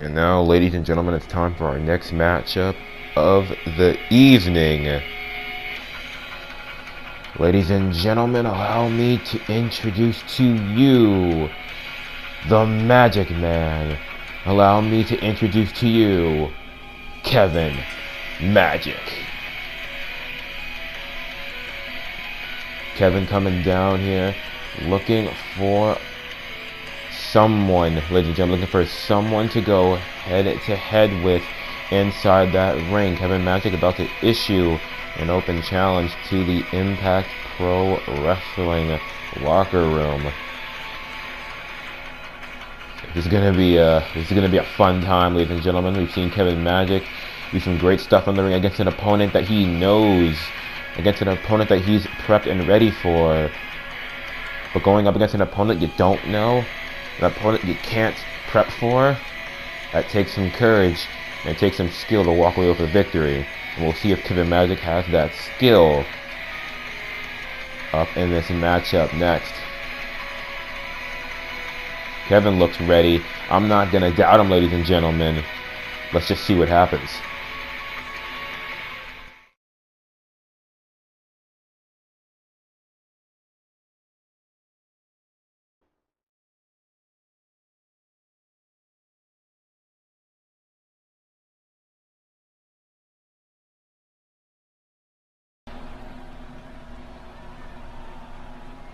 And now, ladies and gentlemen, it's time for our next matchup of the evening. Ladies and gentlemen, allow me to introduce to you the Magic Man. Allow me to introduce to you Kevin Magic. Kevin coming down here looking for someone, ladies and gentlemen, looking for someone to go head-to-head with inside that ring. Kevin Magic about to issue an open challenge to the Impact Pro Wrestling locker room. This is gonna be a fun time, ladies and gentlemen. We've seen Kevin Magic do some great stuff on the ring against an opponent that he knows, against an opponent that he's prepped and ready for. But going up against an opponent you don't know, an opponent you can't prep for, that takes some courage and it takes some skill to walk away with a victory. And we'll see if Kevin Magic has that skill up in this matchup next. Kevin looks ready. I'm not going to doubt him, ladies and gentlemen. Let's just see what happens.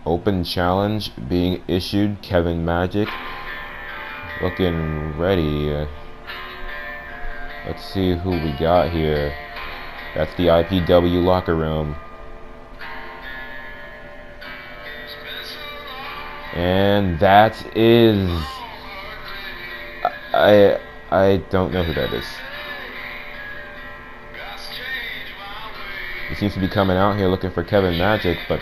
Open challenge being issued. Kevin Magic looking ready. Let's see who we got here. That's the IPW locker room. And that is... I don't know who that is. He seems to be coming out here looking for Kevin Magic, but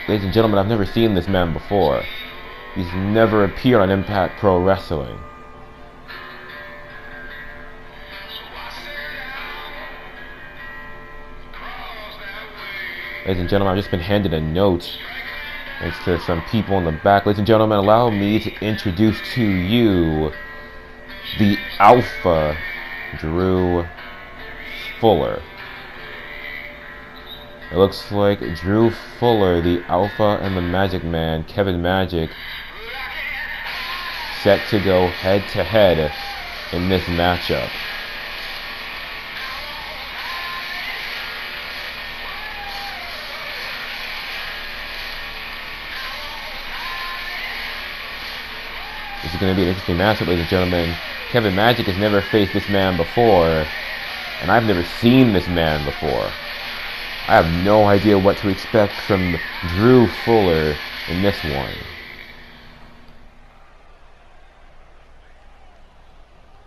ladies and gentlemen, I've never seen this man before. He's never appeared on Impact Pro Wrestling. Ladies and gentlemen, I've just been handed a note thanks to some people in the back. Ladies and gentlemen, allow me to introduce to you the Alpha, Drew Fuller. It looks like Drew Fuller, the Alpha, and the Magic Man, Kevin Magic, set to go head-to-head in this matchup. This is going to be an interesting matchup, ladies and gentlemen. Kevin Magic has never faced this man before, and I've never seen this man before. I have no idea what to expect from Drew Fuller in this one.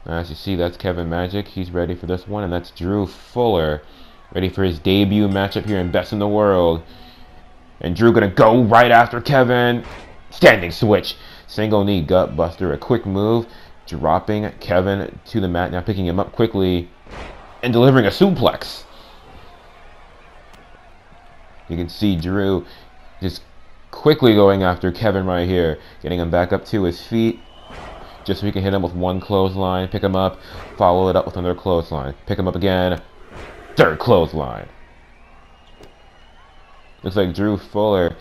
As you see, that's Kevin Magic. He's ready for this one, and that's Drew Fuller, ready for his debut matchup here in Best in the World. And Drew gonna go right after Kevin. Standing switch. Single knee gut buster. A quick move, dropping Kevin to the mat. Now picking him up quickly and delivering a suplex. You can see Drew just quickly going after Kevin right here, getting him back up to his feet, just so he can hit him with one clothesline, pick him up, follow it up with another clothesline, pick him up again, third clothesline. Looks like Drew Fuller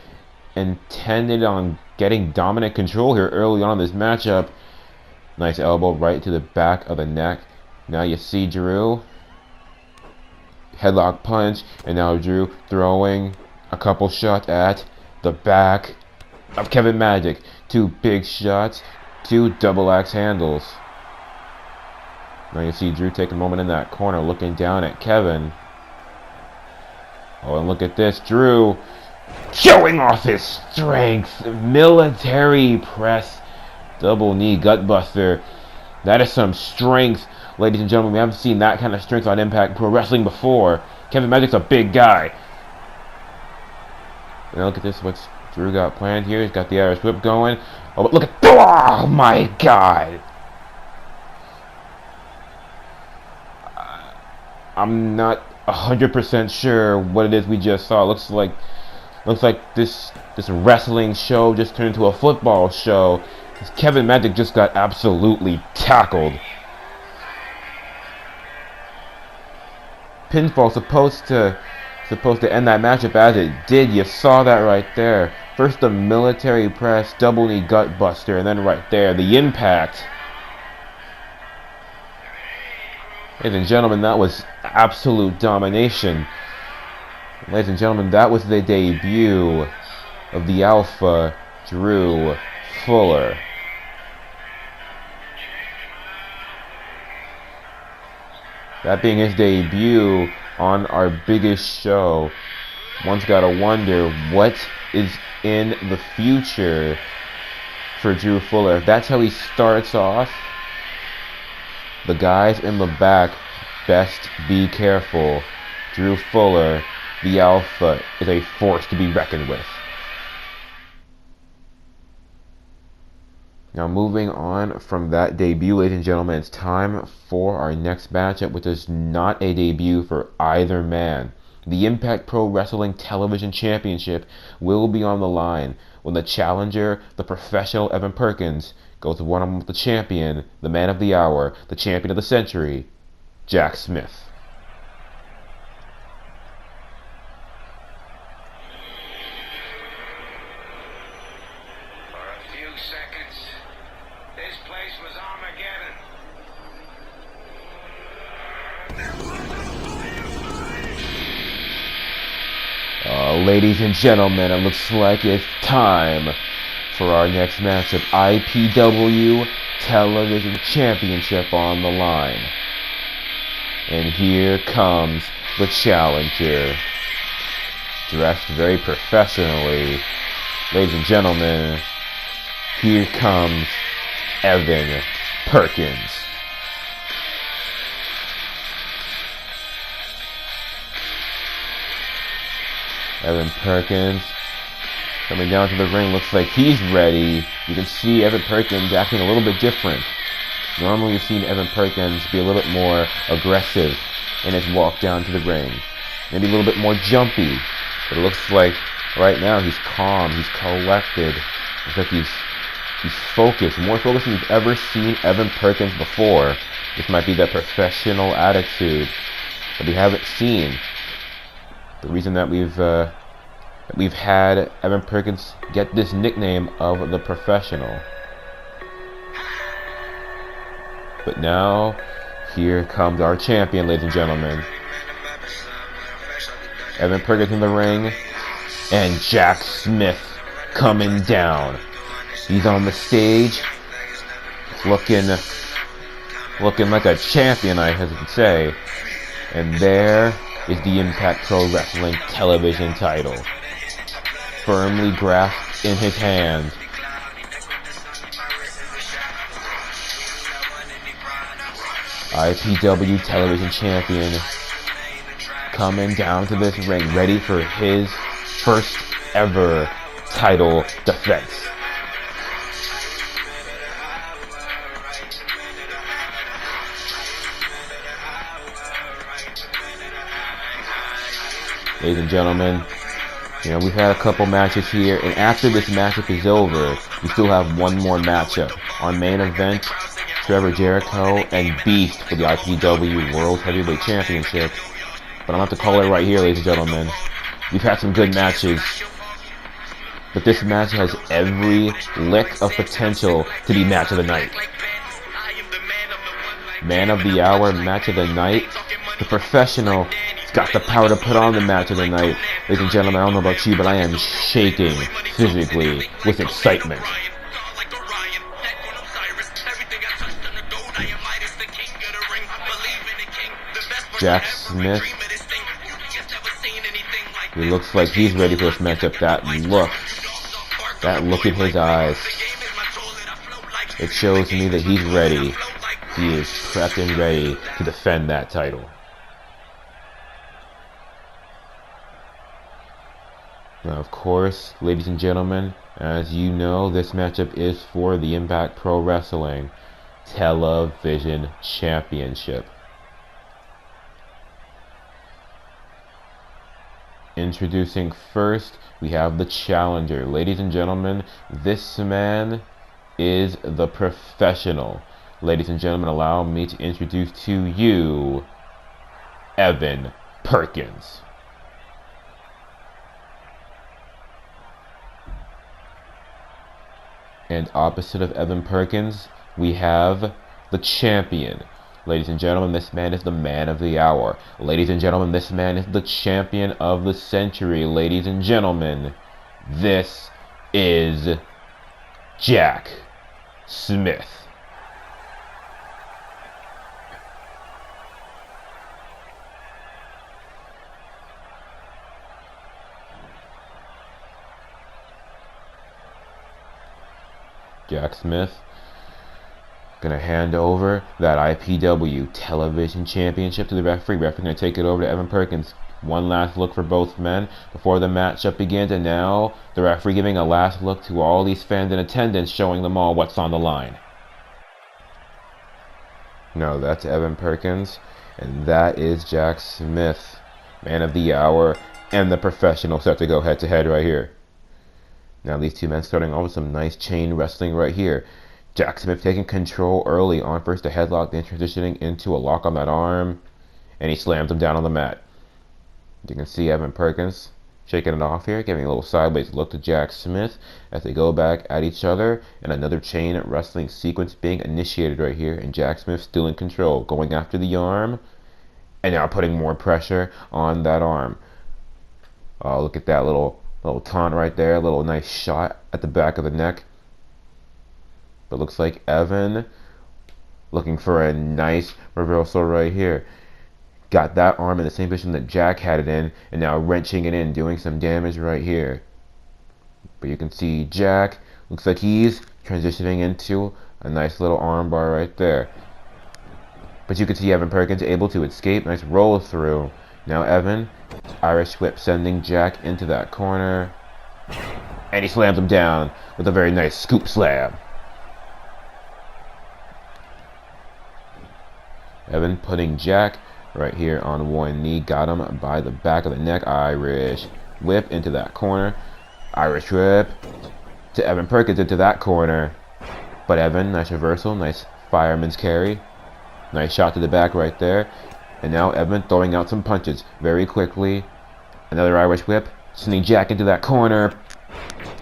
intended on getting dominant control here early on in this matchup. Nice elbow right to the back of the neck. Now you see Drew. Headlock punch, and now Drew throwing a couple shots at the back of Kevin Magic. Two big shots, two double axe handles. Now you see Drew take a moment in that corner looking down at Kevin. Oh, and look at this, Drew showing off his strength. Military press, double knee gut buster. That is some strength. Ladies and gentlemen, we haven't seen that kind of strength on Impact Pro Wrestling before. Kevin Magic's a big guy. Now look at this, what's Drew got planned here. He's got the Irish whip going. Oh, but look at, oh my God. I'm not 100% sure what it is we just saw. Looks like this wrestling show just turned into a football show. Kevin Magic just got absolutely tackled pinfall supposed to end that matchup as it did. You saw that right there. First the military press, double knee gut buster, and then right there, the impact. Ladies and gentlemen, that was absolute domination. Ladies and gentlemen, that was the debut of the Alpha, Drew Fuller. That being his debut on our biggest show, one's gotta wonder what is in the future for Drew Fuller. If that's how he starts off, the guys in the back best be careful. Drew Fuller, the Alpha, is a force to be reckoned with. Now moving on from that debut, ladies and gentlemen, it's time for our next matchup, which is not a debut for either man. The Impact Pro Wrestling Television Championship will be on the line when the challenger, the professional Evan Perkins, goes one-on-one with the champion, the man of the hour, the champion of the century, Jack Smith. Ladies and gentlemen, it looks like it's time for our next matchup. IPW Television Championship on the line. And here comes the challenger. Dressed very professionally. Ladies and gentlemen, here comes Evan Perkins. Evan Perkins coming down to the ring. Looks like he's ready. You can see Evan Perkins acting a little bit different. Normally you've seen Evan Perkins be a little bit more aggressive in his walk down to the ring. Maybe a little bit more jumpy. But it looks like right now he's calm, he's collected. Looks like he's focused. More focused than you've ever seen Evan Perkins before. This might be that professional attitude that we haven't seen. The reason that we've had Evan Perkins get this nickname of the professional. But now, here comes our champion, ladies and gentlemen. Evan Perkins in the ring, and Jack Smith coming down. He's on the stage, looking like a champion, I should say. And there is the Impact Pro Wrestling Television title, firmly grasped in his hand. IPW Television Champion coming down to this ring, ready for his first ever title defense. Ladies and gentlemen, we've had a couple matches here, and after this matchup is over, we still have one more matchup. Our main event, Trevor, Jericho, and Beast for the IPW World Heavyweight Championship. But I'm going to call it right here, ladies and gentlemen. We've had some good matches, but this match has every lick of potential to be match of the night. Man of the hour, match of the night. The professional got the power to put on the match of the night. Ladies and gentlemen, I don't know about you, but I am shaking physically with excitement. Jack Smith, he looks like he's ready for this matchup. That look in his eyes, it shows me that he's ready. He is prepped and ready to defend that title. Now, of course, ladies and gentlemen, as you know, this matchup is for the Impact Pro Wrestling Television Championship. Introducing first, we have the challenger. Ladies and gentlemen, this man is the professional. Ladies and gentlemen, allow me to introduce to you Evan Perkins. And opposite of Evan Perkins, we have the champion. Ladies and gentlemen, this man is the man of the hour. Ladies and gentlemen, this man is the champion of the century. Ladies and gentlemen, this is Jack Smith. Jack Smith gonna hand over that IPW television championship to the referee. Referee gonna take it over to Evan Perkins. One last look for both men before the matchup begins, and now the referee giving a last look to all these fans in attendance, showing them all what's on the line. No, that's Evan Perkins, and that is Jack Smith, man of the hour and the professional, set to go head to head right here. Now these two men starting off with some nice chain wrestling right here. Jack Smith taking control early on, first a headlock, then transitioning into a lock on that arm, and he slams him down on the mat. You can see Evan Perkins shaking it off here, giving a little sideways look to Jack Smith as they go back at each other, and another chain wrestling sequence being initiated right here, and Jack Smith still in control, going after the arm, and now putting more pressure on that arm. Oh, look at that little taunt right there, a little nice shot at the back of the neck. But looks like Evan looking for a nice reversal right here. Got that arm in the same position that Jack had it in, and now wrenching it in, doing some damage right here. But you can see Jack, looks like he's transitioning into a nice little arm bar right there. But you can see Evan Perkins able to escape, nice roll through. Now Evan, Irish whip sending Jack into that corner, and he slams him down with a very nice scoop slam. Evan putting Jack right here on one knee, got him by the back of the neck, Irish whip into that corner, Irish whip to Evan Perkins into that corner. But Evan, nice reversal, nice fireman's carry, nice shot to the back right there. And now Evan throwing out some punches very quickly. Another Irish whip, sending Jack into that corner.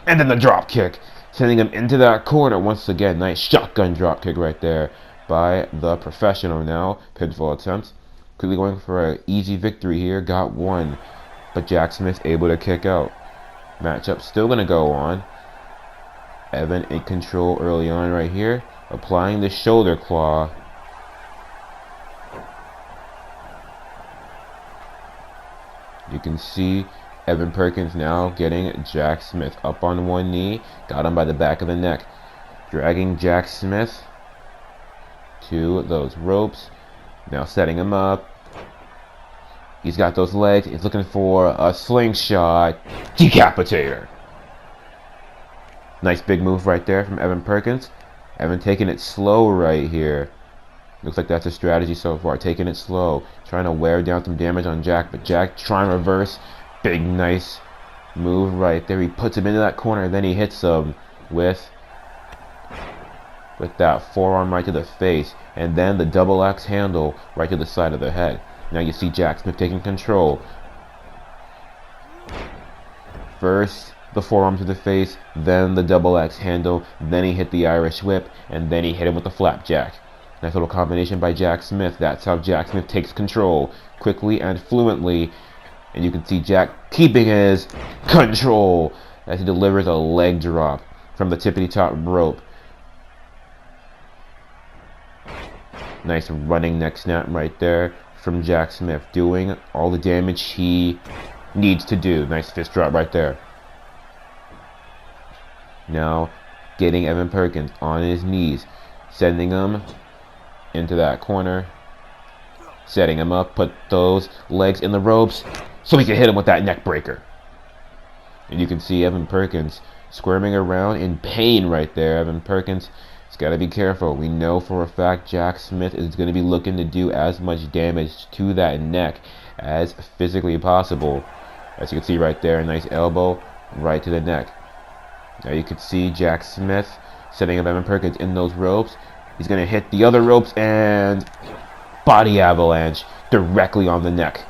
And then the drop kick, sending him into that corner once again. Nice shotgun drop kick right there by the professional now. Pinfall attempts. Quickly going for an easy victory here. Got one. But Jack Smith able to kick out. Matchup still going to go on. Evan in control early on right here. Applying the shoulder claw. You can see Evan Perkins now getting Jack Smith up on one knee. Got him by the back of the neck. Dragging Jack Smith to those ropes. Now setting him up. He's got those legs. He's looking for a slingshot. Decapitator. Nice big move right there from Evan Perkins. Evan taking it slow right here. Looks like that's a strategy so far. Taking it slow. Trying to wear down some damage on Jack. But Jack trying to reverse. Big nice move right there. He puts him into that corner. And then he hits him with that forearm right to the face. And then the double axe handle right to the side of the head. Now you see Jack Smith taking control. First the forearm to the face. Then the double axe handle. Then he hit the Irish whip. And then he hit him with the flapjack. Nice little combination by Jack Smith. That's how Jack Smith takes control quickly and fluently. And you can see Jack keeping his control as he delivers a leg drop from the tippity-top rope. Nice running neck snap right there from Jack Smith, doing all the damage he needs to do. Nice fist drop right there. Now getting Evan Perkins on his knees, sending him into that corner, setting him up, put those legs in the ropes so he can hit him with that neck breaker. And you can see Evan Perkins squirming around in pain right there. Evan Perkins has got to be careful. We know for a fact Jack Smith is going to be looking to do as much damage to that neck as physically possible. As you can see right there, a nice elbow right to the neck. Now you can see Jack Smith setting up Evan Perkins in those ropes. He's going to hit the other ropes and body avalanche directly on the neck.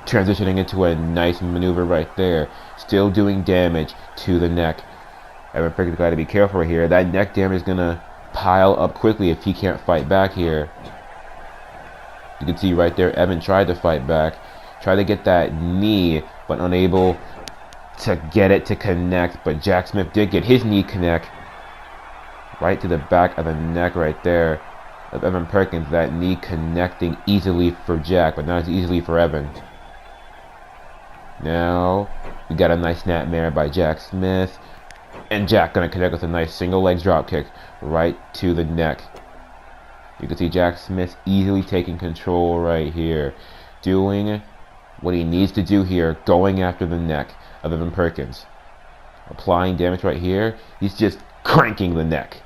transitioning into a nice maneuver right there. Still doing damage to the neck. Evan Perkins got to be careful right here. That neck damage is going to pile up quickly if he can't fight back here. You can see right there, Evan tried to fight back. Tried to get that knee, but unable to get it to connect. But Jack Smith did get his knee connect right to the back of the neck right there of Evan Perkins. That knee connecting easily for Jack, but not as easily for Evan. Now, we got a nice snapmare by Jack Smith. And Jack gonna connect with a nice single leg drop kick right to the neck. You can see Jack Smith easily taking control right here. Doing what he needs to do here, going after the neck of Evan Perkins. Applying damage right here. He's just cranking the neck.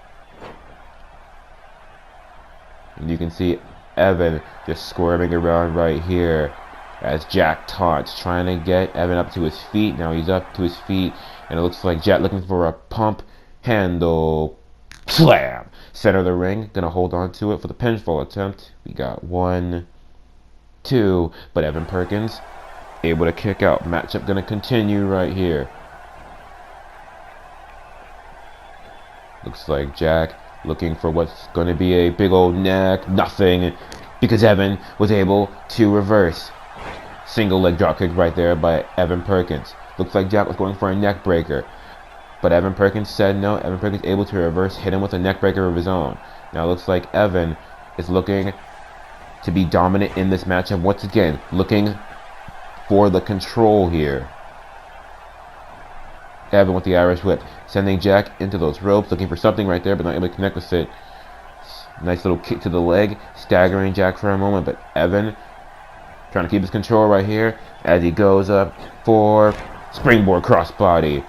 And you can see Evan just squirming around right here as Jack taunts, trying to get Evan up to his feet. Now he's up to his feet, and it looks like Jack looking for a pump handle slam. Center of the ring, gonna hold on to it for the pinfall attempt. We got 1, 2, but Evan Perkins able to kick out. Matchup gonna continue right here. Looks like Jack looking for what's gonna be a big old neck. Nothing, because Evan was able to reverse. Single leg drop kick right there by Evan Perkins. Looks like Jack was going for a neck breaker, but Evan Perkins said no. Evan Perkins able to reverse, hit him with a neck breaker of his own. Now it looks like Evan is looking to be dominant in this matchup once again, looking for the control here. Evan with the Irish whip, sending Jack into those ropes, looking for something right there, but not able to connect with it. Nice little kick to the leg, staggering Jack for a moment, but Evan trying to keep his control right here as he goes up for springboard crossbody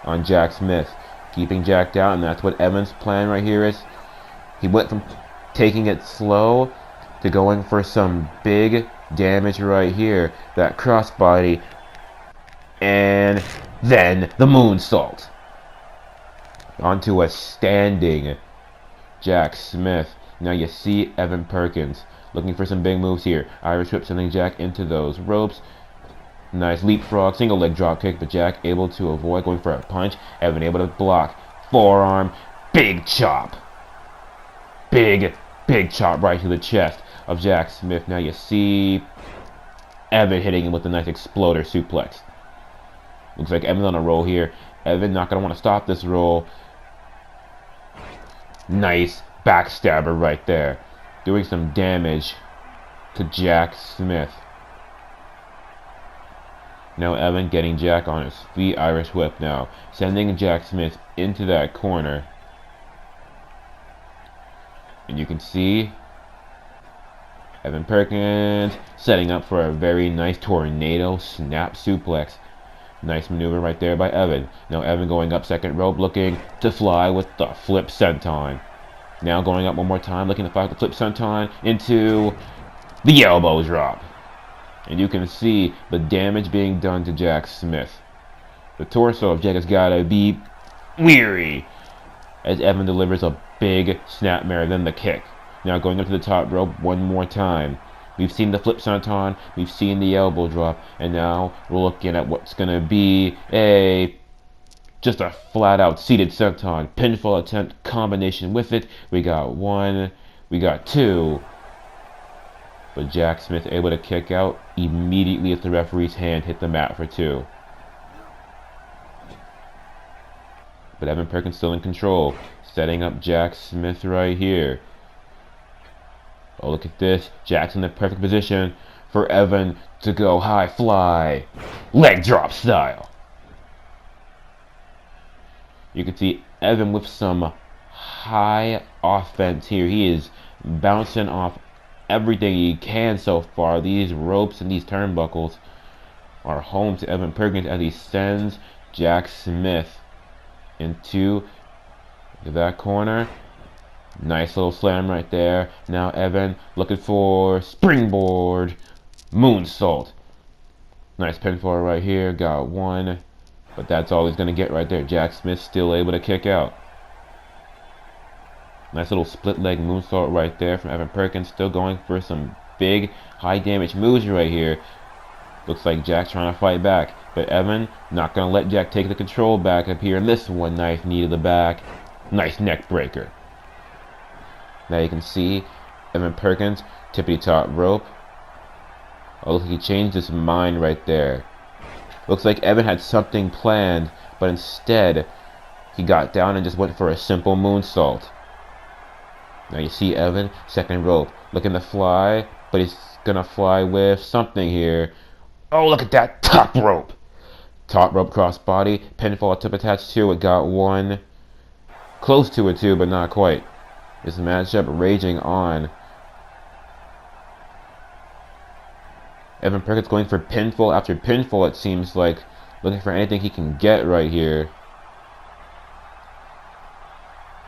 on Jack Smith, keeping Jack down, and that's what Evan's plan right here is. He went from taking it slow to going for some big damage right here. That crossbody, and then the moonsault onto a standing Jack Smith. Now you see Evan Perkins looking for some big moves here. Irish whip, sending Jack into those ropes. Nice leapfrog, single leg drop kick, but Jack able to avoid, going for a punch. Evan able to block. Forearm, big chop. Big chop right to the chest of Jack Smith. Now you see Evan hitting him with a nice exploder suplex. Looks like Evan's on a roll here. Evan not going to want to stop this roll. Nice backstabber right there, doing some damage to Jack Smith. Now Evan getting Jack on his feet. Irish whip now, sending Jack Smith into that corner. And you can see Evan Perkins setting up for a very nice tornado snap suplex. Nice maneuver right there by Evan. Now Evan going up second rope, looking to fly with the flip senton. Now going up one more time, looking to fly with the flip senton into the elbow drop. And you can see the damage being done to Jack Smith. The torso of Jack has got to be weary as Evan delivers a big snapmare, then the kick. Now going up to the top rope one more time. We've seen the flip senton, we've seen the elbow drop, and now we're looking at what's going to be just a flat-out seated senton. Pinfall attempt combination with it. We got 1, we got 2. But Jack Smith able to kick out immediately as the referee's hand hit the mat for 2. But Evan Perkins still in control, setting up Jack Smith right here. Oh, look at this. Jack's in the perfect position for Evan to go high fly, leg drop style. You can see Evan with some high offense here. He is bouncing off everything he can so far. These ropes and these turnbuckles are home to Evan Perkins as he sends Jack Smith into that corner. Nice little slam right there. Now Evan looking for springboard moonsault. Nice pinfall right here. Got 1. But that's all he's going to get right there. Jack Smith still able to kick out. Nice little split leg moonsault right there from Evan Perkins. Still going for some big, high damage moves right here. Looks like Jack's trying to fight back, but Evan not going to let Jack take the control back up here in this one. Nice knee to the back. Nice neck breaker. Now you can see Evan Perkins, tippity top rope. Oh, looks like he changed his mind right there. Looks like Evan had something planned, but instead he got down and just went for a simple moonsault. Now you see Evan, second rope, looking to fly, but he's gonna fly with something here. Oh, look at that top rope! Top rope crossbody, pinfall tip attached to it, got one. Close to it too, but not quite. This matchup raging on. Evan Perkins going for pinfall after pinfall, it seems like. Looking for anything he can get right here.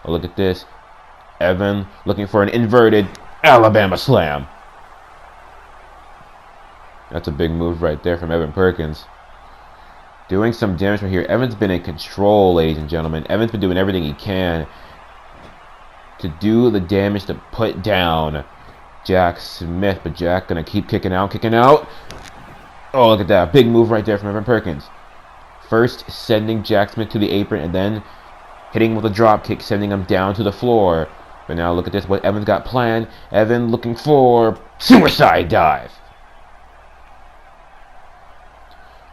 Oh, look at this. Evan looking for an inverted Alabama slam. That's a big move right there from Evan Perkins. Doing some damage right here. Evan's been in control, ladies and gentlemen. Evan's been doing everything he can to do the damage to put down Jack Smith. But Jack gonna keep kicking out, kicking out. Oh, look at that. Big move right there from Evan Perkins. First sending Jack Smith to the apron and then hitting with a drop kick, sending him down to the floor. But now look at this, what Evan's got planned. Evan looking for suicide dive.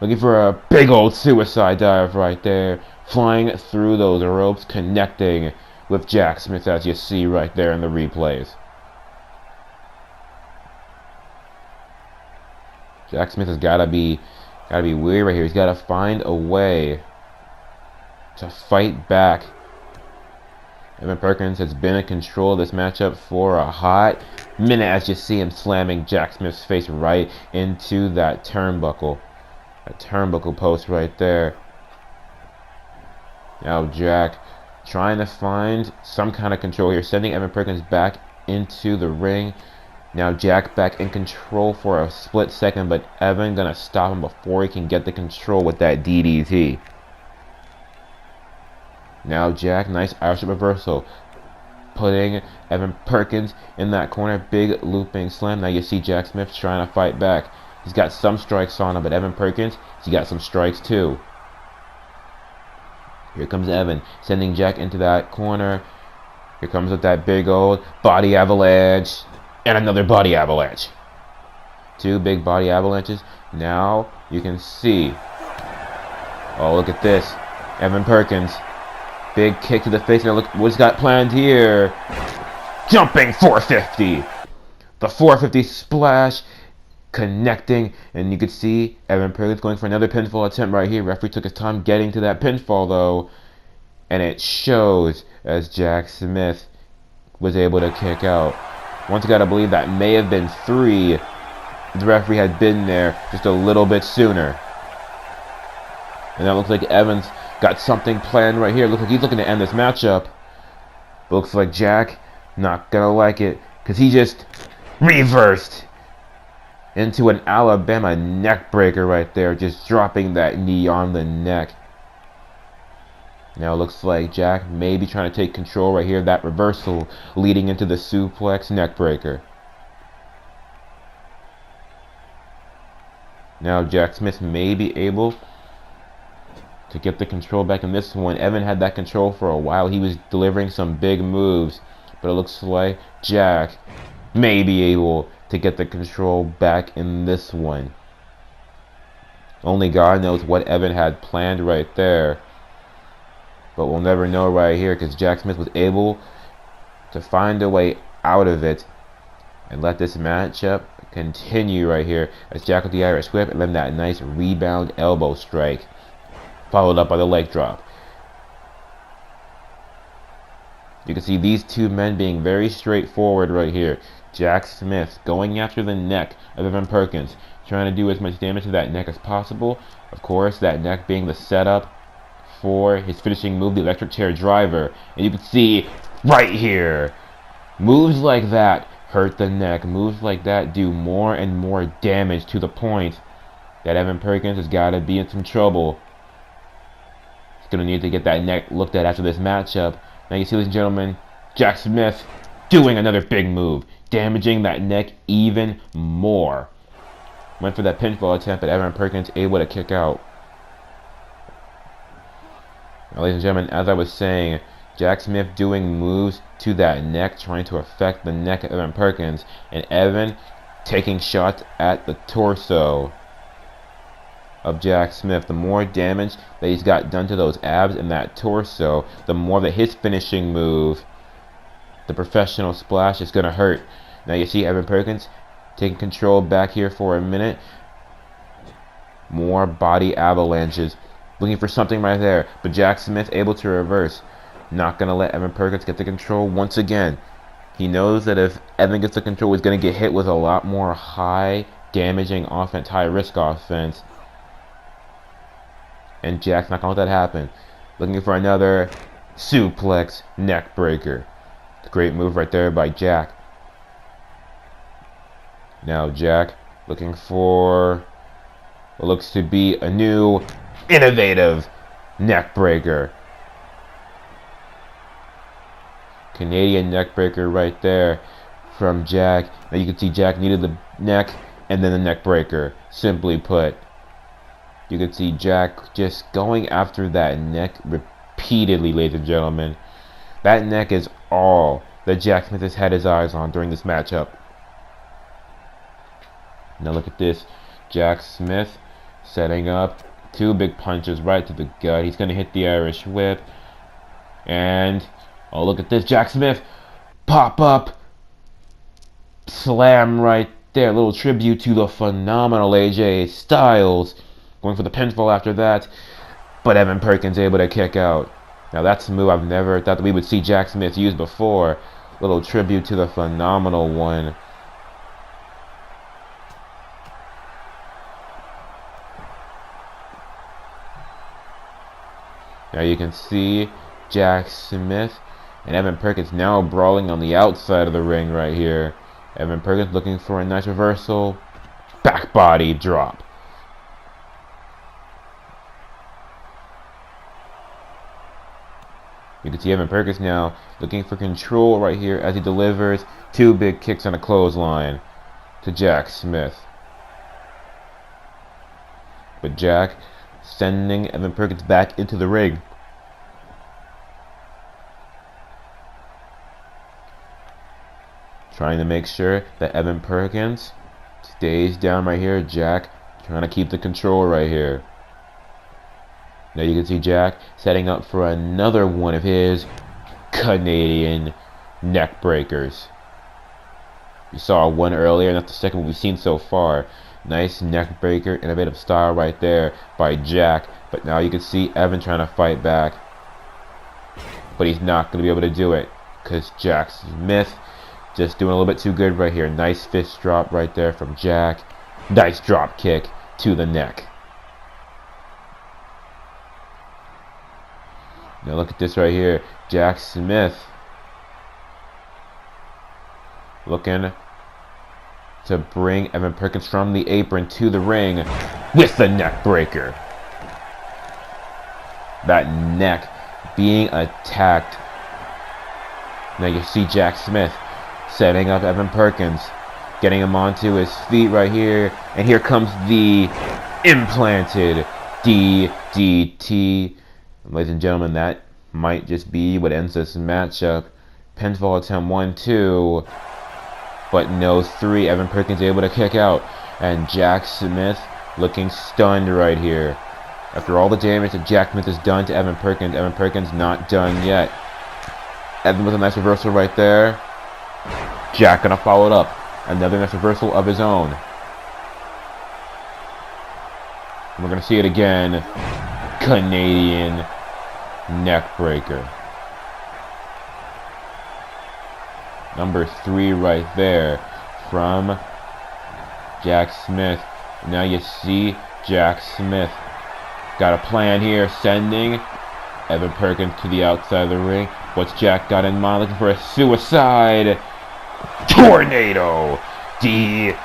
Looking for a big old suicide dive right there. Flying through those ropes, connecting with Jack Smith, as you see right there in the replays. Jack Smith has gotta be weird right here. He's gotta find a way to fight back. Evan Perkins has been in control of this matchup for a hot minute, as you see him slamming Jack Smith's face right into that turnbuckle. A turnbuckle post right there. Now Jack trying to find some kind of control here, sending Evan Perkins back into the ring. Now Jack back in control for a split second, but Evan gonna stop him before he can get the control with that DDT. Now Jack, nice Irish reversal, putting Evan Perkins in that corner. Big looping slam. Now you see Jack Smith trying to fight back. He's got some strikes on him, but Evan Perkins, he's got some strikes too. Here comes Evan, sending Jack into that corner. Here comes with that big old body avalanche. And another body avalanche. Two big body avalanches. Now you can see. Oh, look at this. Evan Perkins. Big kick to the face. Now look what's got planned here. Jumping 450. The 450 splash. Connecting, and you could see Evan Perkins going for another pinfall attempt right here. Referee took his time getting to that pinfall though, and it shows as Jack Smith was able to kick out. Once you gotta believe that may have been 3 if the referee had been there just a little bit sooner. And that looks like Evans got something planned right here. Looks like he's looking to end this matchup. Looks like Jack not gonna like it because he just reversed into an Alabama neck breaker right there, just dropping that knee on the neck. Now it looks like Jack may be trying to take control right here. That reversal leading into the suplex neck breaker. Now Jack Smith may be able to get the control back in this one. Evan had that control for a while. He was delivering some big moves, but it looks like Jack may be able to get the control back in this one. Only God knows what Evan had planned right there. But we'll never know right here because Jack Smith was able to find a way out of it and let this matchup continue right here as Jack with the Irish whip and then that nice rebound elbow strike followed up by the leg drop. You can see these two men being very straightforward right here. Jack Smith going after the neck of Evan Perkins, trying to do as much damage to that neck as possible. Of course, that neck being the setup for his finishing move, the electric chair driver. And you can see right here, moves like that hurt the neck. Moves like that do more and more damage to the point that Evan Perkins has got to be in some trouble. He's going to need to get that neck looked at after this matchup. Now you see, ladies and gentlemen, Jack Smith doing another big move, damaging that neck even more. Went for that pinfall attempt, but Evan Perkins able to kick out. Now, ladies and gentlemen, as I was saying, Jack Smith doing moves to that neck, trying to affect the neck of Evan Perkins, and Evan taking shots at the torso of Jack Smith. The more damage that he's got done to those abs and that torso, the more that his finishing move, the professional splash, is going to hurt. Now you see Evan Perkins taking control back here for a minute. More body avalanches. Looking for something right there, but Jack Smith able to reverse. Not going to let Evan Perkins get the control once again. He knows that if Evan gets the control, he's going to get hit with a lot more high damaging offense, high risk offense. And Jack's not going to let that happen. Looking for another suplex neck breaker. Great move right there by Jack. Now Jack looking for what looks to be a new innovative neck breaker. Canadian neck breaker right there from Jack. Now you can see Jack needed the neck and then the neck breaker. Simply put, you can see Jack just going after that neck repeatedly, ladies and gentlemen. That neck is all that Jack Smith has had his eyes on during this matchup. Now look at this. Jack Smith setting up two big punches right to the gut. He's going to hit the Irish whip. And, oh, look at this. Jack Smith, pop up, slam right there. A little tribute to the phenomenal AJ Styles. Going for the pinfall after that. But Evan Perkins able to kick out. Now that's a move I've never thought that we would see Jack Smith use before. Little tribute to the phenomenal one. Now you can see Jack Smith and Evan Perkins now brawling on the outside of the ring right here. Evan Perkins looking for a nice reversal. Back body drop. You can see Evan Perkins now looking for control right here as he delivers two big kicks on a clothesline to Jack Smith. But Jack sending Evan Perkins back into the ring. Trying to make sure that Evan Perkins stays down right here. Jack trying to keep the control right here. Now you can see Jack setting up for another one of his Canadian neck breakers. You saw one earlier, and that's the second one we've seen so far. Nice neck breaker, innovative style right there by Jack. But now you can see Evan trying to fight back. But he's not going to be able to do it because Jack Smith just doing a little bit too good right here. Nice fist drop right there from Jack. Nice drop kick to the neck. Now look at this right here. Jack Smith looking to bring Evan Perkins from the apron to the ring with the neck breaker. That neck being attacked. Now you see Jack Smith setting up Evan Perkins, getting him onto his feet right here, and here comes the implanted DDT. Ladies and gentlemen, that might just be what ends this matchup. Pinfall attempt 1-2, but no 3. Evan Perkins able to kick out, and Jack Smith looking stunned right here. After all the damage that Jack Smith has done to Evan Perkins not done yet. Evan with a nice reversal right there. Jack gonna follow it up. Another nice reversal of his own. And we're gonna see it again. Canadian neck breaker. Number 3 right there from Jack Smith. Now you see Jack Smith got a plan here, sending Evan Perkins to the outside of the ring. What's Jack got in mind? Looking for a suicide tornado DDT.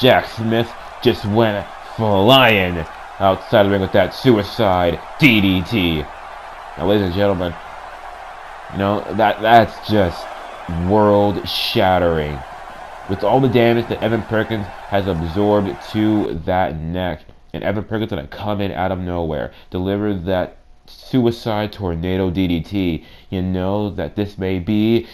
Jack Smith just went flying outside of the ring with that suicide DDT. Now, ladies and gentlemen, You know, that's just world shattering. With all the damage that Evan Perkins has absorbed to that neck, and Evan Perkins gonna come in out of nowhere, deliver that suicide tornado DDT, you know that this may be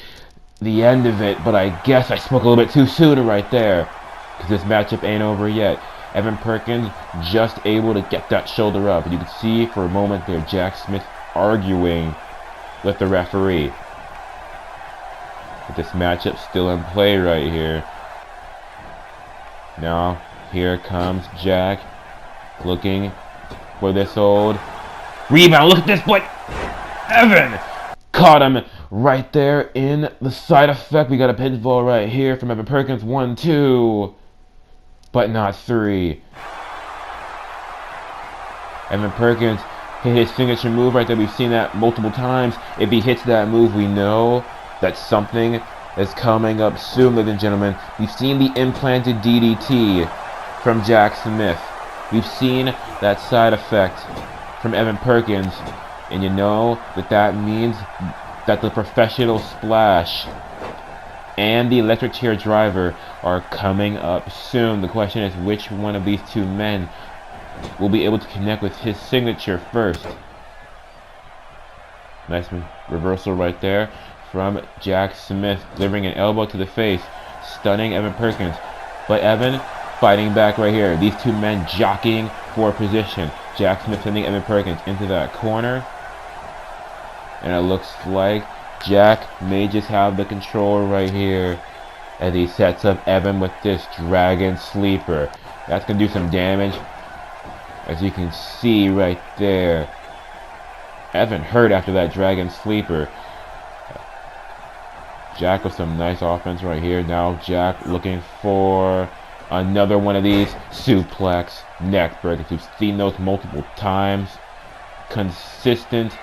the end of it, but I guess I spoke a little bit too soon right there, because this matchup ain't over yet. Evan Perkins just able to get that shoulder up, and you can see for a moment there Jack Smith arguing with the referee. But this matchup still in play right here. Now, here comes Jack, looking for this old rebound. Look at this, but Evan caught him right there in the side effect. We got a pinfall right here from Evan Perkins. 1, 2, but not 3. Evan Perkins hit his signature move right there. We've seen that multiple times. If he hits that move, we know that something is coming up soon, ladies and gentlemen. We've seen the implanted DDT from Jack Smith. We've seen that side effect from Evan Perkins. And you know that means that the professional splash and the electric chair driver are coming up soon. The question is, which one of these two men will be able to connect with his signature first? Nice reversal right there from Jack Smith, delivering an elbow to the face, stunning Evan Perkins. But Evan fighting back right here. These two men jockeying for position. Jack Smith sending Evan Perkins into that corner. And it looks like Jack may just have the control right here as he sets up Evan with this Dragon Sleeper. That's going to do some damage, as you can see right there. Evan hurt after that Dragon Sleeper. Jack with some nice offense right here. Now Jack looking for another one of these suplex neck breakers. We've seen those multiple times. Consistent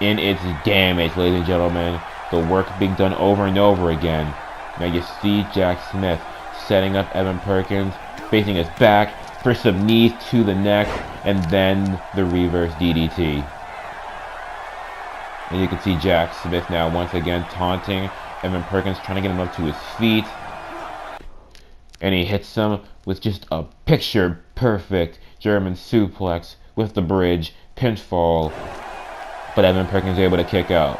in its damage, ladies and gentlemen. The work being done over and over again. Now you see Jack Smith setting up Evan Perkins, facing his back for some knees to the neck, and then the reverse DDT. And you can see Jack Smith now once again taunting Evan Perkins, trying to get him up to his feet. And he hits him with just a picture-perfect German suplex with the bridge, pinfall. But Evan Perkins is able to kick out.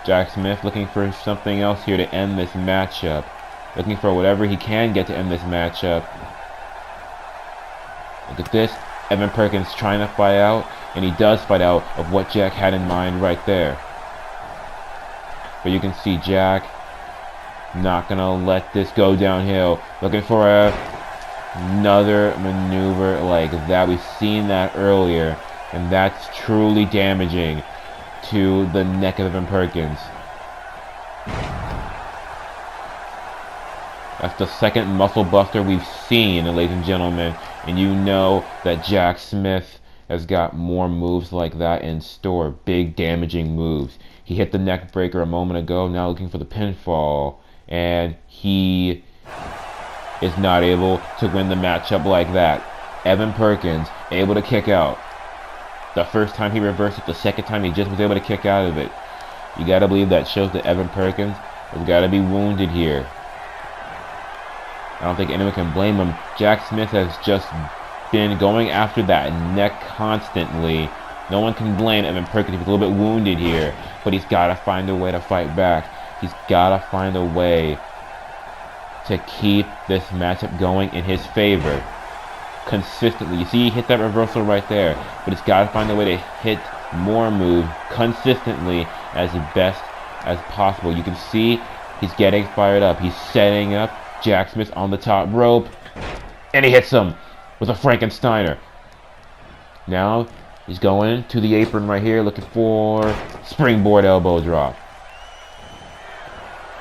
Jack Smith looking for something else here to end this matchup. Looking for whatever he can get to end this matchup. Look at this. Evan Perkins trying to fight out, and he does fight out of what Jack had in mind right there. But you can see Jack not gonna let this go downhill. Looking for another maneuver like that. We've seen that earlier, and that's truly damaging to the neck of Evan Perkins. That's the second muscle buster we've seen, ladies and gentlemen, and you know that Jack Smith has got more moves like that in store. Big damaging moves. He hit the neck breaker a moment ago, now looking for the pinfall, and he is not able to win the matchup like that. Evan Perkins able to kick out. The first time he reversed it, the second time he just was able to kick out of it. You gotta believe that shows that Evan Perkins has gotta be wounded here. I don't think anyone can blame him. Jack Smith has just been going after that neck constantly. No one can blame Evan Perkins. He's a little bit wounded here, but he's gotta find a way to fight back. He's gotta find a way to keep this matchup going in his favor consistently. You see, he hit that reversal right there, but he's got to find a way to hit more moves consistently as best as possible. You can see he's getting fired up. He's setting up Jack Smith on the top rope, and he hits him with a Frankensteiner. Now he's going to the apron right here, looking for springboard elbow drop.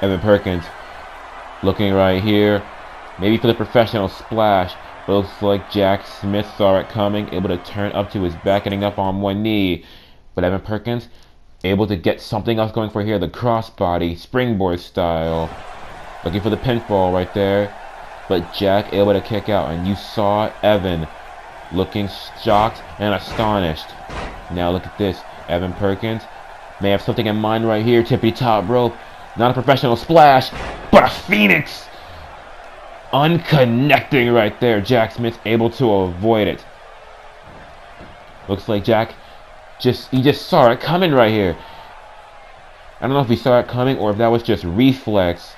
Evan Perkins looking right here, maybe for the professional splash. But looks like Jack Smith saw it coming, able to turn up to his back, getting up on one knee. But Evan Perkins able to get something else going for here, the crossbody, springboard style. Looking for the pinfall right there. But Jack able to kick out, and you saw Evan looking shocked and astonished. Now look at this. Evan Perkins may have something in mind right here. Tippy top rope. Not a professional splash, but a Phoenix! Unconnecting right there. Jack Smith able to avoid it. Looks like Jack he just saw it coming right here. I don't know if he saw it coming or if that was just reflex,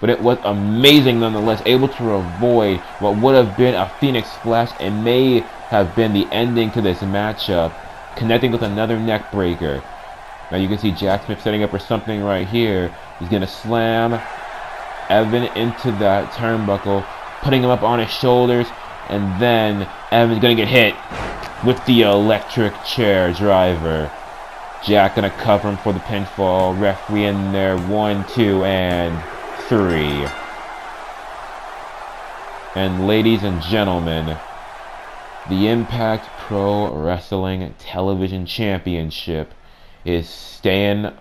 but it was amazing nonetheless. Able to avoid what would have been a Phoenix splash and may have been the ending to this matchup, connecting with another neck breaker. Now you can see Jack Smith setting up for something right here. He's gonna slam Evan into that turnbuckle, putting him up on his shoulders, and then Evan's gonna get hit with the electric chair driver. Jack gonna cover him for the pinfall. Referee in there. 1, 2, and 3. And ladies and gentlemen, the Impact Pro Wrestling Television Championship is staying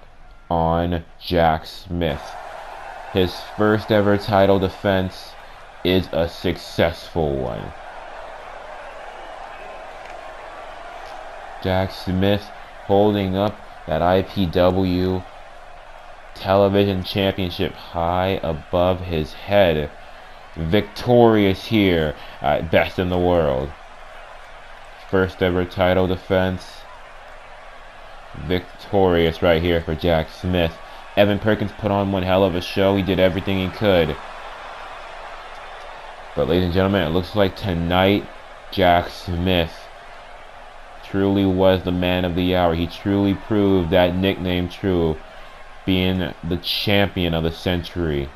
on Jack Smith. His first ever title defense is a successful one. Jack Smith holding up that IPW Television Championship high above his head. Victorious here at Best in the World. First ever title defense. Victorious right here for Jack Smith. Evan Perkins put on one hell of a show. He did everything he could. But ladies and gentlemen, it looks like tonight Jack Smith truly was the man of the hour. He truly proved that nickname true, being the champion of the century.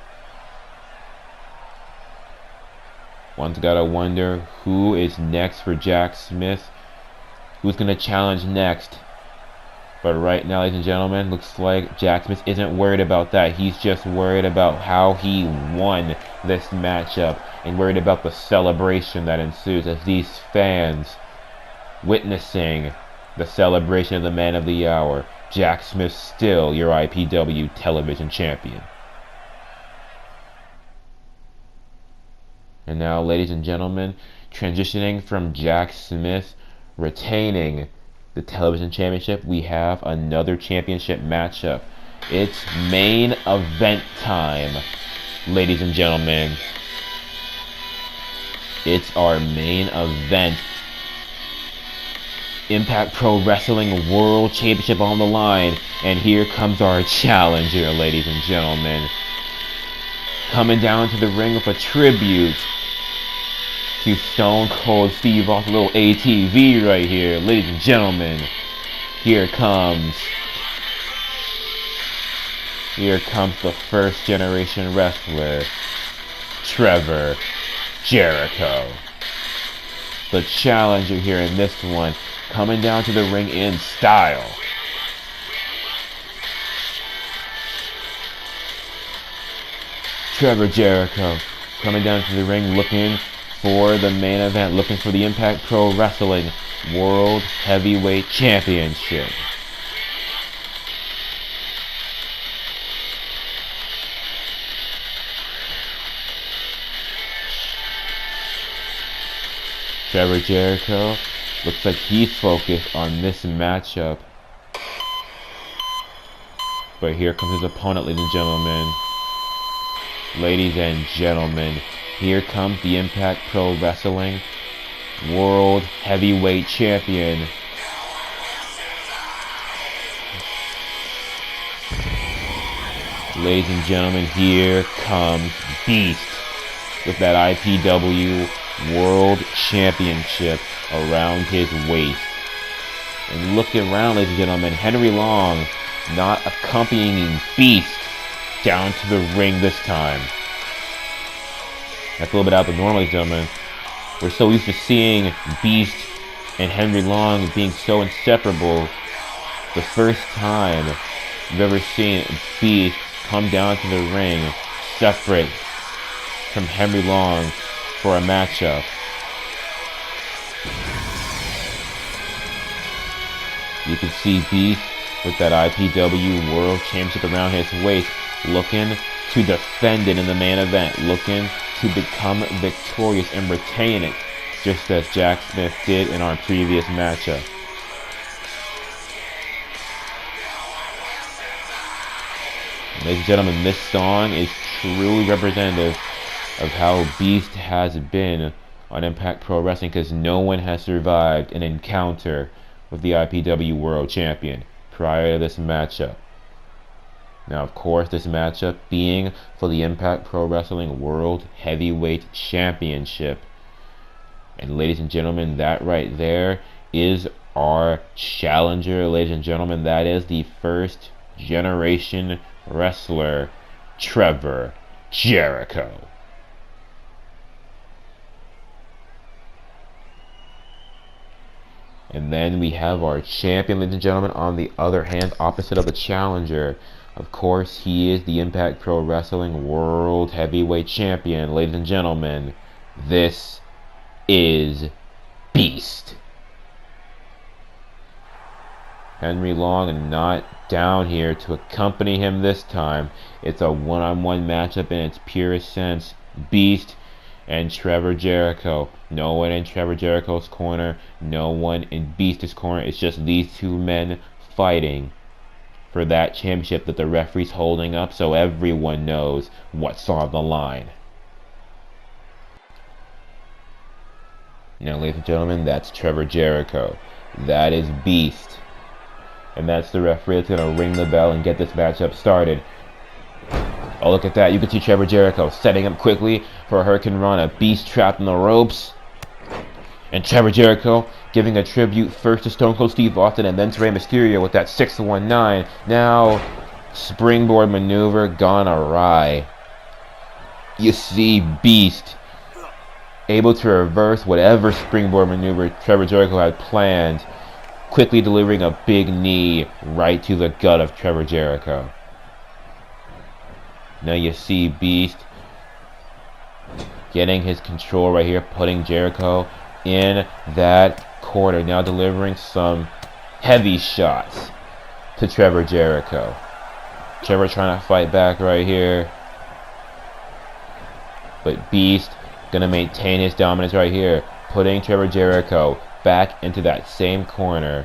One's gotta wonder who is next for Jack Smith. Who's gonna challenge next? But right now, ladies and gentlemen, looks like Jack Smith isn't worried about that. He's just worried about how he won this matchup and worried about the celebration that ensues as these fans witnessing the celebration of the man of the hour. Jack Smith still your IPW television champion. And now, ladies and gentlemen, transitioning from Jack Smith retaining the television championship, we have another championship matchup. It's main event time, ladies and gentlemen. It's our main event. Impact Pro Wrestling World Championship on the line. And here comes our challenger, ladies and gentlemen. Coming down to the ring with a tribute to Stone Cold Steve Austin, a little ATV right here. Ladies and gentlemen, here comes the first generation wrestler, Trevor, Jericho. The challenger here in this one, coming down to the ring in style. Trevor Jericho coming down to the ring looking for the main event, looking for the Impact Pro Wrestling World Heavyweight Championship. Trevor Jericho looks like he's focused on this matchup. But here comes his opponent, ladies and gentlemen. Ladies and gentlemen, here comes the Impact Pro Wrestling World Heavyweight Champion. Ladies and gentlemen, here comes Beast with that IPW World Championship around his waist. And look around, ladies and gentlemen, Henry Long not accompanying Beast down to the ring this time. That's a little bit out of the norm, ladies and gentlemen. We're so used to seeing Beast and Henry Long being so inseparable. The first time you've ever seen Beast come down to the ring separate from Henry Long for a matchup. You can see Beast with that IPW World Championship around his waist, looking to defend it in the main event, looking to become victorious and retain it, just as Jack Smith did in our previous matchup. Ladies and gentlemen, this song is truly representative of how Beast has been on Impact Pro Wrestling, because no one has survived an encounter with the IPW World Champion prior to this matchup. Now, of course, this matchup being for the Impact Pro Wrestling World Heavyweight Championship. And ladies and gentlemen, that right there is our challenger. Ladies and gentlemen, that is the first generation wrestler, Trevor Jericho. And then we have our champion, ladies and gentlemen, on the other hand, opposite of the challenger. Of course, he is the Impact Pro Wrestling World Heavyweight Champion. Ladies and gentlemen, this is Beast. Henry Long not down here to accompany him this time. It's a one-on-one matchup in its purest sense. Beast and Trevor Jericho. No one in Trevor Jericho's corner. No one in Beast's corner. It's just these two men fighting for that championship that the referee's holding up, so everyone knows what's on the line. Now, ladies and gentlemen, that's Trevor Jericho. That is Beast. And that's the referee that's going to ring the bell and get this matchup started. Oh, look at that. You can see Trevor Jericho setting up quickly for a Hurricane Rana. Beast trapped in the ropes. And Trevor Jericho giving a tribute first to Stone Cold Steve Austin and then to Rey Mysterio with that 619. Now, springboard maneuver gone awry. You see Beast able to reverse whatever springboard maneuver Trevor Jericho had planned, quickly delivering a big knee right to the gut of Trevor Jericho. Now you see Beast getting his control right here, putting Jericho in that corner, now delivering some heavy shots to Trevor Jericho. Trevor trying to fight back right here, but Beast gonna maintain his dominance right here, putting Trevor Jericho back into that same corner,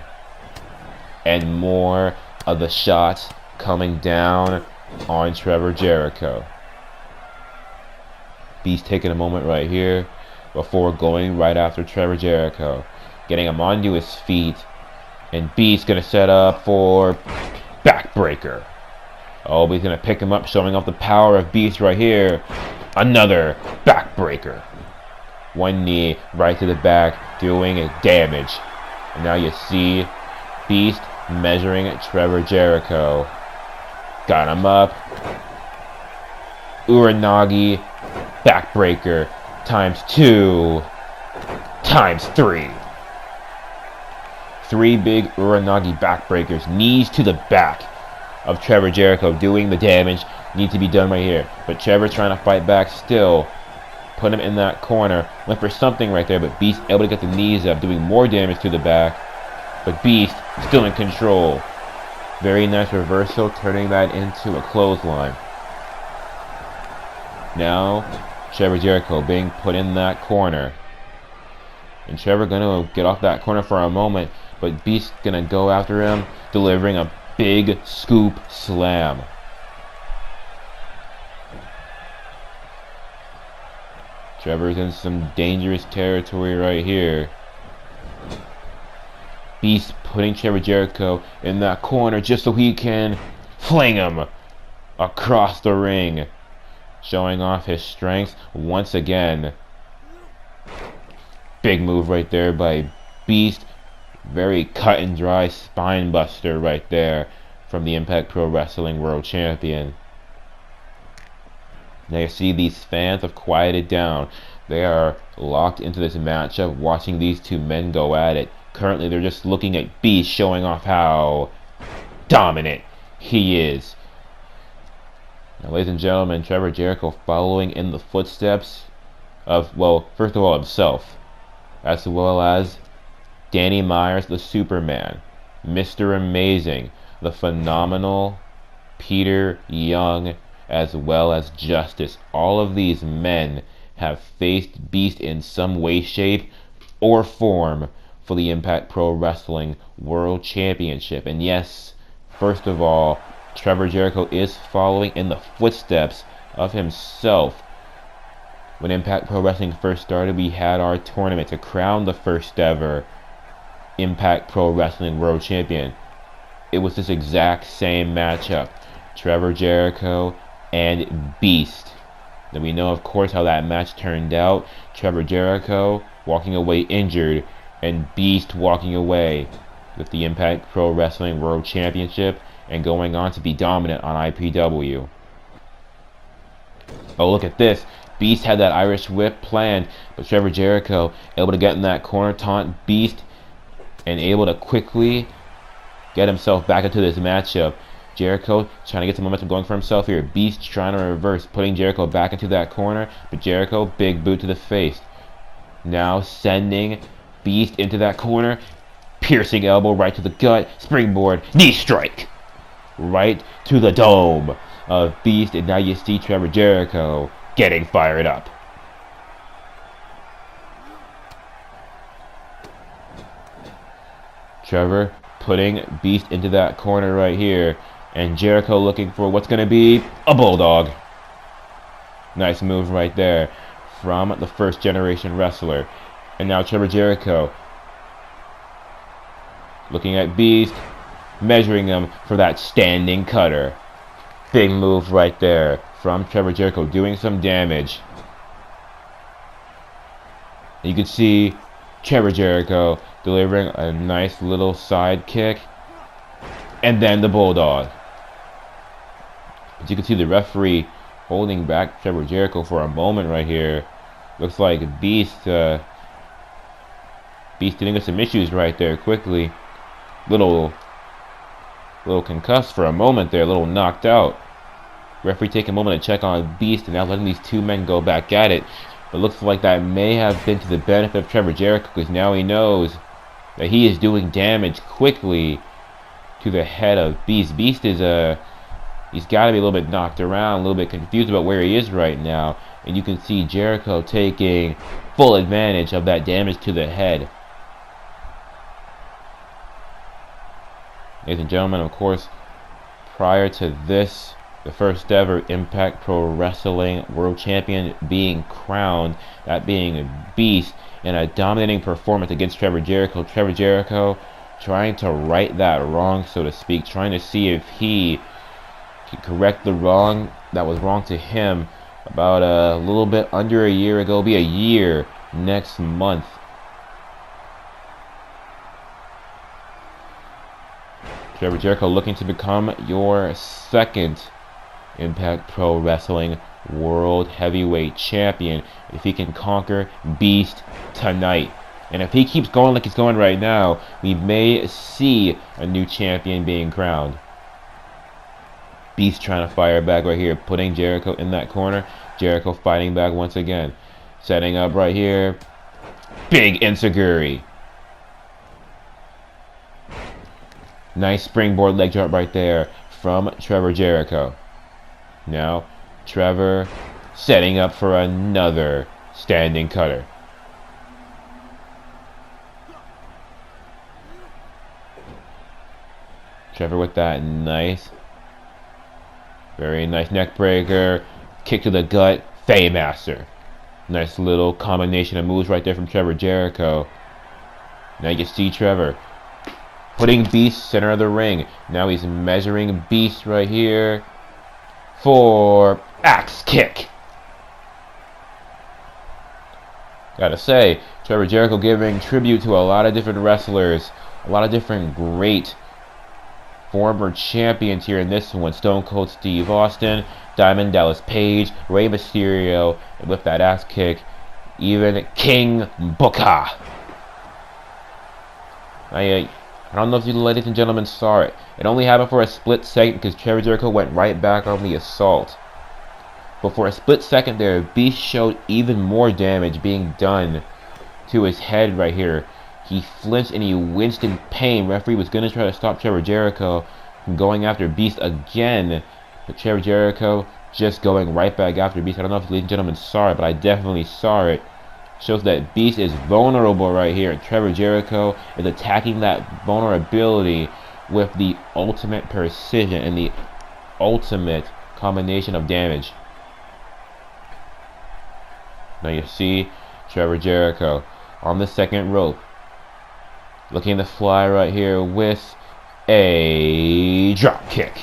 and more of the shots coming down on Trevor Jericho. Beast taking a moment right here before going right after Trevor Jericho, getting him onto his feet, and Beast gonna set up for backbreaker. Oh, but he's gonna pick him up, showing off the power of Beast right here. Another backbreaker. One knee right to the back, doing damage. And now you see Beast measuring Trevor Jericho. Got him up. Uranagi backbreaker ×2 ×3. 3 big Uranagi backbreakers, knees to the back of Trevor Jericho, doing the damage need to be done right here. But Trevor trying to fight back still. Put him in that corner. Went for something right there, but Beast able to get the knees up, doing more damage to the back. But Beast still in control. Very nice reversal, turning that into a clothesline. Now, Trevor Jericho being put in that corner. And Trevor gonna get off that corner for a moment, but Beast gonna go after him, delivering a big scoop slam. Trevor's in some dangerous territory right here. Beast putting Trevor Jericho in that corner just so he can fling him across the ring, showing off his strength once again. Big move right there by Beast. Very cut and dry spine buster right there from the Impact Pro Wrestling World Champion. Now you see these fans have quieted down. They are locked into this matchup, watching these two men go at it. Currently they're just looking at Beast, showing off how dominant he is. Now, ladies and gentlemen, Trevor Jericho following in the footsteps of, well, first of all, himself, as well as Danny Myers, the Superman, Mr. Amazing, the phenomenal Peter Young, as well as Justice. All of these men have faced Beast in some way, shape, or form for the Impact Pro Wrestling World Championship. And yes, first of all, Trevor Jericho is following in the footsteps of himself. When Impact Pro Wrestling first started, we had our tournament to crown the first ever Impact Pro Wrestling World Champion. It was this exact same matchup. Trevor Jericho and Beast. Then we know, of course, how that match turned out. Trevor Jericho walking away injured, and Beast walking away with the Impact Pro Wrestling World Championship and going on to be dominant on IPW. Oh, look at this. Beast had that Irish whip planned, but Trevor Jericho able to get in that corner, taunt Beast, and able to quickly get himself back into this matchup. Jericho trying to get some momentum going for himself here. Beast trying to reverse, putting Jericho back into that corner, but Jericho, big boot to the face. Now sending Beast into that corner, piercing elbow right to the gut, springboard, knee strike, right to the dome of Beast, and now you see Trevor Jericho getting fired up. Trevor putting Beast into that corner right here, and Jericho looking for what's going to be a bulldog. Nice move right there from the first generation wrestler. And now Trevor Jericho looking at Beast, measuring him for that standing cutter. Big move right there from Trevor Jericho, doing some damage. You can see Trevor Jericho delivering a nice little side kick, and then the bulldog. As you can see, the referee holding back Trevor Jericho for a moment right here. Looks like Beast dealing with some issues right there quickly. Little concussed for a moment there, a little knocked out. Referee taking a moment to check on Beast and now letting these two men go back at it. But looks like that may have been to the benefit of Trevor Jericho, because now he knows that he is doing damage quickly to the head of Beast. Beast is he's got to be a little bit knocked around, a little bit confused about where he is right now. And you can see Jericho taking full advantage of that damage to the head. Ladies and gentlemen, of course, prior to this, the first ever Impact Pro Wrestling World Champion being crowned, that being Beast, in a dominating performance against Trevor Jericho. Trevor Jericho trying to right that wrong, so to speak, trying to see if he could correct the wrong that was wrong to him about a little bit under a year ago. It'll be a year next month. Trevor Jericho looking to become your second Impact Pro Wrestling World Heavyweight Champion if he can conquer Beast tonight. And if he keeps going like he's going right now, we may see a new champion being crowned. Beast trying to fire back right here, putting Jericho in that corner. Jericho fighting back once again. Setting up right here. Big enziguri. Nice springboard leg drop right there from Trevor Jericho. Now, Trevor setting up for another standing cutter. Trevor with that nice, very nice neck breaker. Kick to the gut, Faymaster. Nice little combination of moves right there from Trevor Jericho. Now you can see Trevor putting Beast center of the ring. Now he's measuring Beast right here for axe kick. Gotta say, Trevor Jericho giving tribute to a lot of different wrestlers, a lot of different great former champions here in this one. Stone Cold Steve Austin, Diamond Dallas Page, Rey Mysterio, and with that axe kick, even King Booker. I don't know if you ladies and gentlemen saw it. It only happened for a split second because Trevor Jericho went right back on the assault. But for a split second there, Beast showed even more damage being done to his head right here. He flinched and he winced in pain. Referee was going to try to stop Trevor Jericho from going after Beast again. But Trevor Jericho just going right back after Beast. I don't know if you ladies and gentlemen saw it, but I definitely saw it. Shows that Beast is vulnerable right here. And Trevor Jericho is attacking that vulnerability with the ultimate precision and the ultimate combination of damage. Now you see Trevor Jericho on the second rope, looking to fly right here with a drop kick.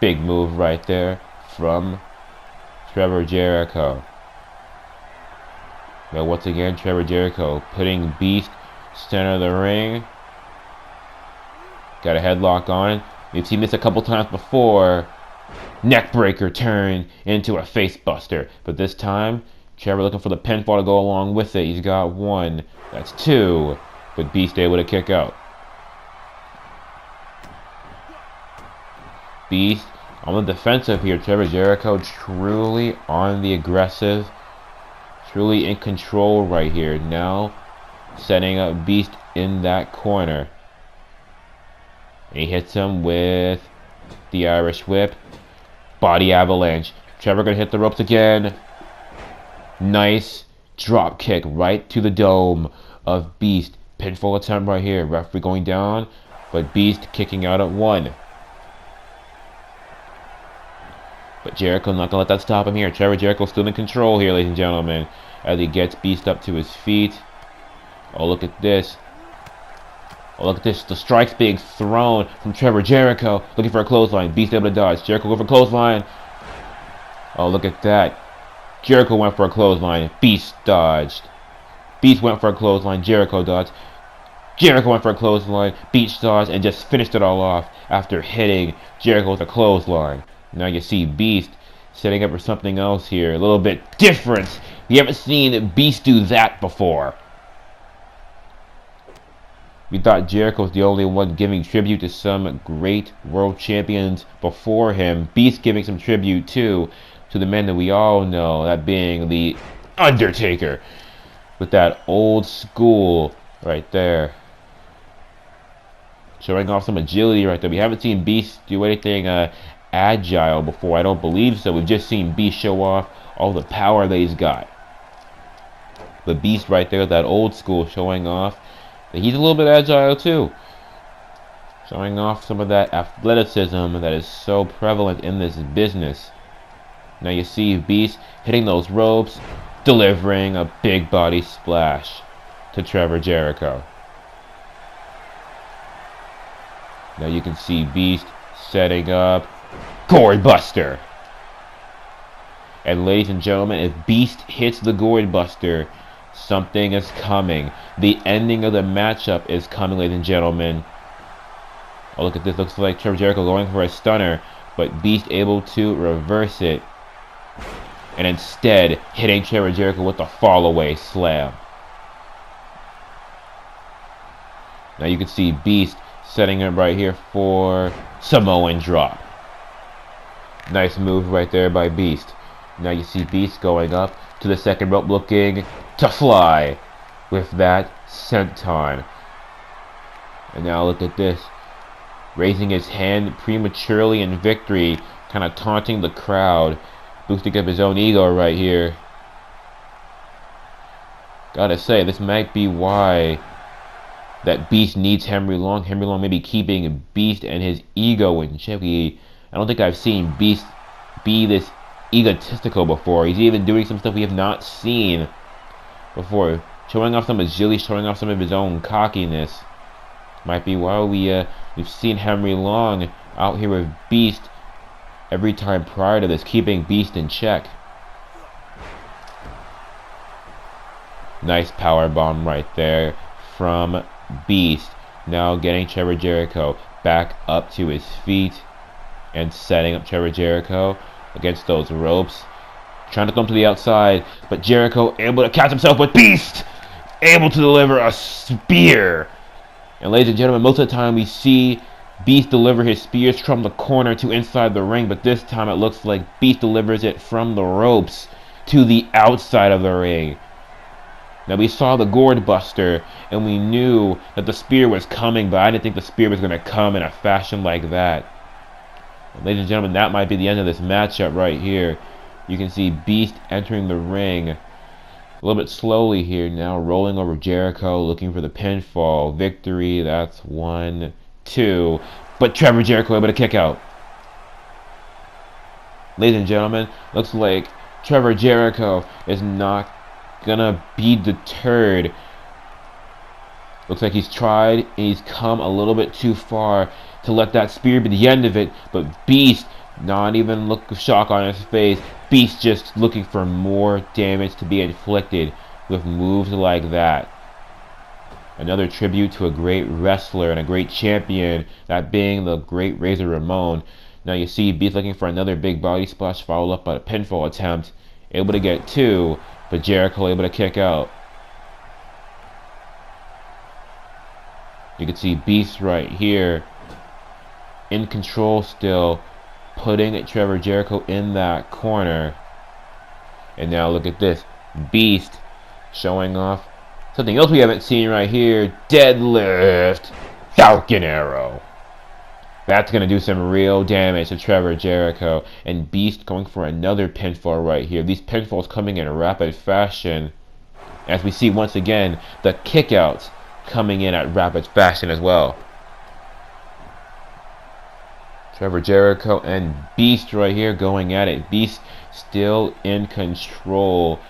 Big move right there from Trevor Jericho. Now once again, Trevor Jericho putting Beast center of the ring. Got a headlock on. You've seen this a couple times before. Neckbreaker turn into a face buster. But this time, Trevor looking for the pinfall to go along with it. He's got one. That's two. But Beast able to kick out. Beast on the defensive here. Trevor Jericho truly on the aggressive. Truly in control right here. Now setting up Beast in that corner. And he hits him with the Irish whip. Body avalanche. Trevor gonna hit the ropes again. Nice drop kick right to the dome of Beast. Pinfall attempt right here. Referee going down, but Beast kicking out at one. But Jericho not gonna let that stop him here. Trevor Jericho still in control here, ladies and gentlemen, as he gets Beast up to his feet. Oh, look at this. Oh, look at this. The strikes being thrown from Trevor Jericho. Looking for a clothesline. Beast able to dodge. Jericho going for a clothesline. Oh, look at that. Jericho went for a clothesline. Beast dodged. Beast went for a clothesline. Jericho dodged. Jericho went for a clothesline. Beast dodged and just finished it all off after hitting Jericho with a clothesline. Now you see Beast setting up for something else here. A little bit different. You haven't seen Beast do that before. We thought Jericho was the only one giving tribute to some great world champions before him. Beast giving some tribute too to the men that we all know, that being the Undertaker, with that old school right there. Showing off some agility right there. We haven't seen Beast do anything agile before. I don't believe so. We've just seen Beast show off all the power that he's got. The Beast right there, that old school, showing off that he's a little bit agile too. Showing off some of that athleticism that is so prevalent in this business. Now you see Beast hitting those ropes, delivering a big body splash to Trevor Jericho. Now you can see Beast setting up Gourd Buster. And ladies and gentlemen, if Beast hits the Gourd Buster, something is coming. The ending of the matchup is coming, ladies and gentlemen. Oh, look at this. Looks like Trevor Jericho going for a stunner, but Beast able to reverse it. And instead, hitting Trevor Jericho with a fall-away slam. Now you can see Beast setting up right here for Samoan drop. Nice move right there by Beast. Now you see Beast going up to the second rope, looking to fly with that senton. And now look at this. Raising his hand prematurely in victory, kind of taunting the crowd, boosting up his own ego right here. Gotta say, this might be why that Beast needs Henry Long. Henry Long may be keeping Beast and his ego in check. I don't think I've seen Beast be this egotistical before. He's even doing some stuff we have not seen before, showing off some agility, showing off some of his own cockiness. Might be why we've seen Henry Long out here with Beast every time prior to this, keeping Beast in check. Nice power bomb right there from Beast. Now getting Trevor Jericho back up to his feet and setting up Trevor Jericho against those ropes, trying to come to the outside, but Jericho able to catch himself with Beast, able to deliver a spear. And ladies and gentlemen, most of the time we see Beast deliver his spears from the corner to inside the ring, but this time it looks like Beast delivers it from the ropes to the outside of the ring. Now we saw the Gourd Buster, and we knew that the spear was coming, but I didn't think the spear was going to come in a fashion like that. And ladies and gentlemen, that might be the end of this matchup right here. You can see Beast entering the ring a little bit slowly here now, rolling over Jericho, looking for the pinfall victory. That's 1, 2. But Trevor Jericho able to kick out. Ladies and gentlemen, looks like Trevor Jericho is not gonna be deterred. Looks like he's tried and he's come a little bit too far to let that spear be the end of it, but Beast, not even look of shock on his face, Beast just looking for more damage to be inflicted with moves like that. Another tribute to a great wrestler and a great champion, that being the great Razor Ramon. Now you see Beast looking for another big body splash followed up by a pinfall attempt. Able to get two, but Jericho able to kick out. You can see Beast right here, in control still, putting Trevor Jericho in that corner. And now look at this, Beast showing off something else we haven't seen right here, deadlift, Falcon Arrow. That's going to do some real damage to Trevor Jericho. And Beast going for another pinfall right here. These pinfalls coming in rapid fashion. As we see once again, the kickouts coming in at rapid fashion as well. Trevor Jericho and Beast right here going at it. Beast still in control.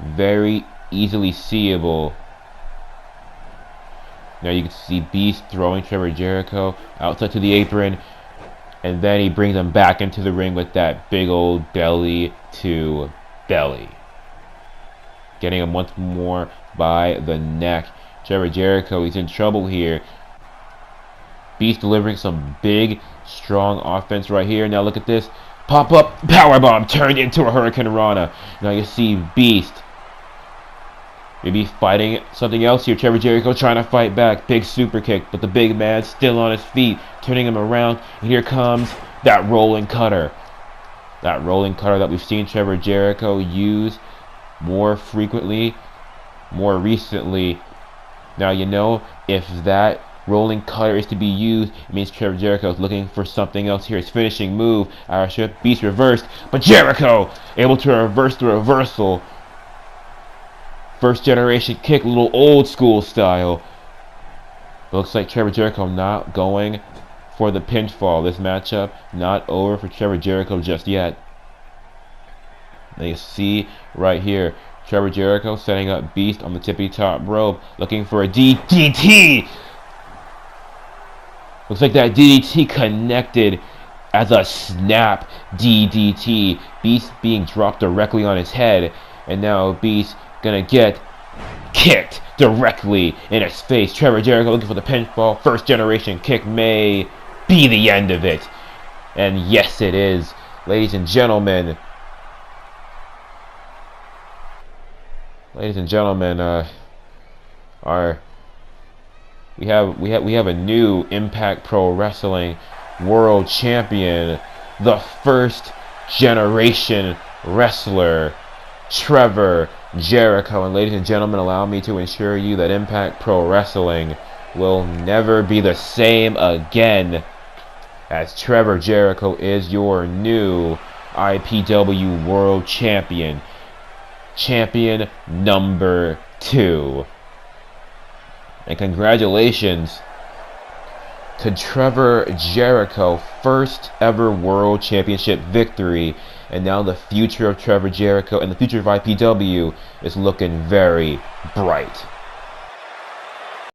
Very easily seeable. Now you can see Beast throwing Trevor Jericho outside to the apron. And then he brings him back into the ring with that big old belly to belly. Getting him once more by the neck. Trevor Jericho, he's in trouble here. Beast delivering some big, strong offense right here. Now look at this. Pop-up powerbomb turned into a Hurricane Rana. Now you see Beast maybe fighting something else here. Trevor Jericho trying to fight back. Big super kick, but the big man still on his feet, turning him around. And here comes that rolling cutter. That rolling cutter that we've seen Trevor Jericho use more frequently, more recently. Now you know if that rolling cutter is to be used, it means Trevor Jericho is looking for something else here. His finishing move, Irish Beast reversed, but Jericho able to reverse the reversal. First generation kick, a little old school style. Looks like Trevor Jericho not going for the pinfall. This matchup not over for Trevor Jericho just yet. Now you see right here, Trevor Jericho setting up Beast on the tippy top rope, looking for a DDT. Looks like that DDT connected as a snap DDT. Beast being dropped directly on his head, and now Beast gonna get kicked directly in his face. Trevor Jericho looking for the pinfall. First generation kick may be the end of it. And yes, it is. Ladies and gentlemen. We have a new Impact Pro Wrestling World Champion, the first generation wrestler, Trevor Jericho. And ladies and gentlemen, allow me to assure you that Impact Pro Wrestling will never be the same again, as Trevor Jericho is your new IPW World Champion. Champion number 2. And congratulations to Trevor Jericho, first ever World Championship victory. And now the future of Trevor Jericho and the future of IPW is looking very bright.